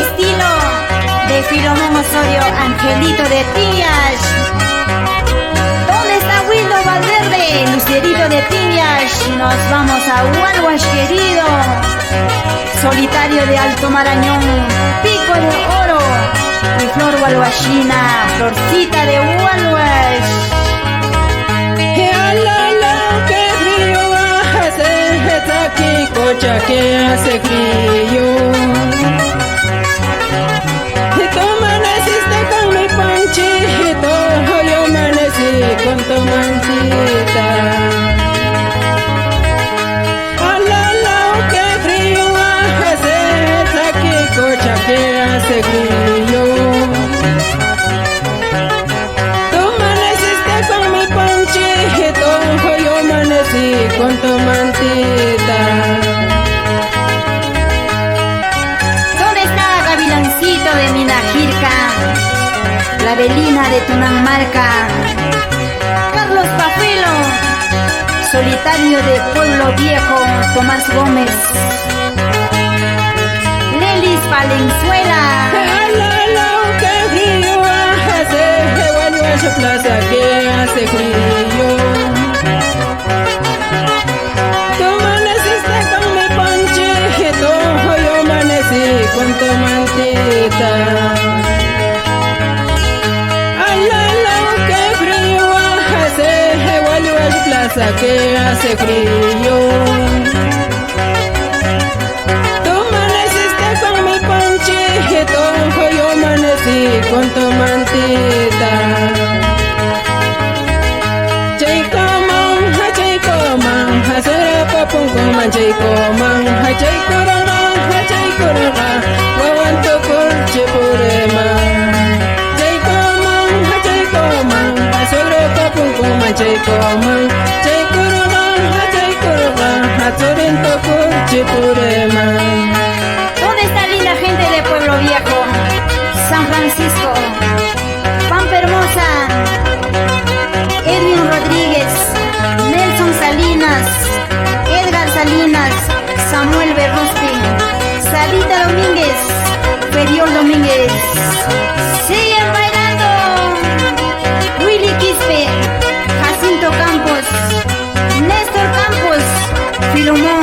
estilo de Filomón Osorio, Angelito de Piñas. ¿Dónde está Wildo Valverde, Lucierito de Piñas? Nos vamos a Hualhuash querido, Solitario de Alto Marañón, Pico de Oro y Flor Hualhuashina, Florcita de Hualhuash. ¡Qué frío hace! Está aquí cocha que hace frío. Y tú amaneciste con mi panchito, yo amanecí con tu mantita. ¡Qué frío hace! Está aquí cocha que hace frío. Con tu mantita. ¿Dónde está Gavilancito de Minajirca? La Belina de Tunanmarca, Carlos Pafelo, Solitario de Pueblo Viejo, Tomás Gómez, Lelis Valenzuela. ¡Qué frío hace! Hualhuash plaza que hace frío. Con tu mantita. ¡Qué frío hace! Hualhuash plaza que hace frío. Tú amaneciste con mi panchito, yo amanecí con tu mantita. Chaycoman, hacer papón coman, chaycoman, chaycoman, wawanto corche purema. Chaycoman, sobre papón coman, chaycoman, hazorinto corche purema. ¿Dónde está linda gente de Pueblo Viejo? San Francisco, Pampa Hermosa, Edwin Rodríguez, Nelson Salinas, Edgar Salinas, Samuel Berrusti, Salita Domínguez, Feriol Domínguez. Siguen bailando Willy Quispe, Jacinto Campos, Néstor Campos, Filomón